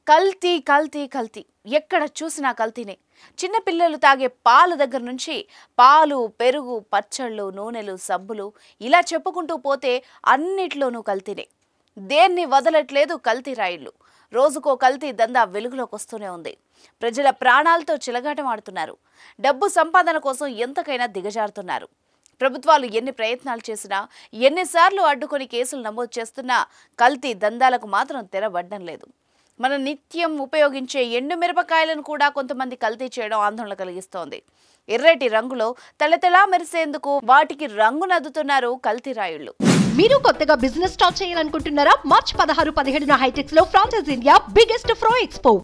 కల్తీ కల్తీ కల్తీ ఎక్కడ చూసినా కల్తీనే. చిన్న పిల్లలు తాగే పాల దగ్గర నుంచి పాలు, పెరుగు, పచ్చళ్ళు, నూనెలు, సబ్బులు ఇలా చెప్పుకుంటూ పోతే అన్నిట్లోనూ కల్తీనే. దేన్ని వదలట్లేదు కల్తీ రాయిళ్లు. రోజుకో కల్తీ దందా వెలుగులోకి వస్తూనే ఉంది. ప్రజల ప్రాణాలతో చిలగాటమాడుతున్నారు. డబ్బు సంపాదన కోసం ఎంతకైనా దిగజారుతున్నారు. ప్రభుత్వాలు ఎన్ని ప్రయత్నాలు చేసినా, ఎన్నిసార్లు అడ్డుకొని కేసులు నమోదు చేస్తున్నా కల్తీ దందాలకు మాత్రం తెరవడ్డం లేదు. మన నిత్యం ఉపయోగించే ఎండు మిరపకాయలను కూడా కొంతమంది కల్తీ చేయడం ఆందోళన కలిగిస్తోంది. ఎర్రటి రంగులో తళతళా మెరిసేందుకు వాటికి రంగునద్దుతున్నారు కల్తీ రాయుళ్లు. మీరు కొత్తగా బిజినెస్ స్టార్ట్ చేయాలనుకుంటున్నారా? మార్చి 16-17 హైటెక్స్ లో ఫ్రాన్సెస్ ఇండియా బిగ్గెస్ట్ ఫ్రో ఎక్స్పో.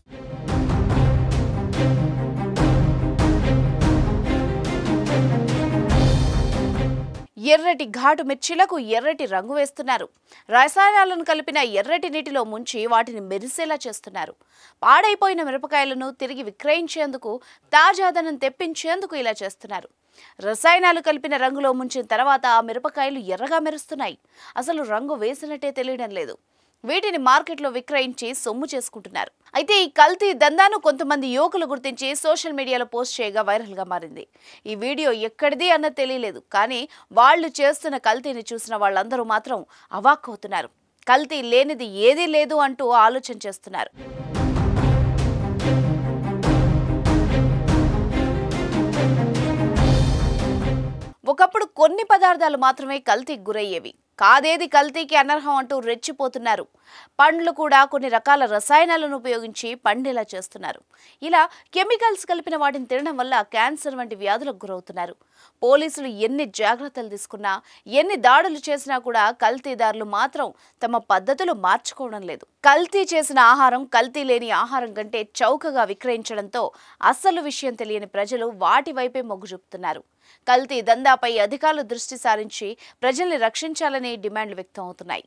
ఎర్రటి ఘాటు మిర్చిలకు ఎర్రటి రంగు వేస్తున్నారు. రసాయనాలను కలిపిన ఎర్రటి నీటిలో ముంచి వాటిని మెరిసేలా చేస్తున్నారు. పాడైపోయిన మిరపకాయలను తిరిగి విక్రయించేందుకు, తాజాదనం తెప్పించేందుకు ఇలా చేస్తున్నారు. రసాయనాలు కలిపిన రంగులో ముంచిన తర్వాత ఆ మిరపకాయలు ఎర్రగా మెరుస్తున్నాయి. అసలు రంగు వేసినట్టే తెలియడం లేదు. వీటిని మార్కెట్లో విక్రయించి సొమ్ము చేసుకుంటున్నారు. అయితే ఈ కల్తీ దందాను కొంతమంది యువకులు గుర్తించి సోషల్ మీడియాలో పోస్ట్ చేయగా వైరల్గా మారింది. ఈ వీడియో ఎక్కడిది అన్నది తెలియలేదు, కానీ వాళ్ళు చేస్తున్న కల్తీని చూసిన వాళ్ళందరూ మాత్రం అవాక్కవుతున్నారు. కల్తీ లేనిది ఏదీ లేదు అంటూ ఆలోచన చేస్తున్నారు. ఒకప్పుడు కొన్ని పదార్థాలు మాత్రమే కల్తీకి గురయ్యేవి. కాదేది కల్తీకి అనర్హం అంటూ రెచ్చిపోతున్నారు. పండ్లు కూడా కొన్ని రకాల రసాయనాలను ఉపయోగించి పండేలా చేస్తున్నారు. ఇలా కెమికల్స్ కలిపిన వాటిని తినడం వల్ల క్యాన్సర్ వంటి వ్యాధులకు గురవుతున్నారు. పోలీసులు ఎన్ని జాగ్రత్తలు తీసుకున్నా, ఎన్ని దాడులు చేసినా కూడా కల్తీదారులు మాత్రం తమ పద్ధతులు మార్చుకోవడం లేదు. కల్తీ చేసిన ఆహారం కల్తీ లేని ఆహారం కంటే చౌకగా విక్రయించడంతో అసలు విషయం తెలియని ప్రజలు వాటి వైపే మొగ్గు చూపుతున్నారు. కల్తీ దందాపై అధికారులు దృష్టి సారించి ప్రజల్ని రక్షించాలని డిమాండ్లు వ్యక్తం అవుతున్నాయి.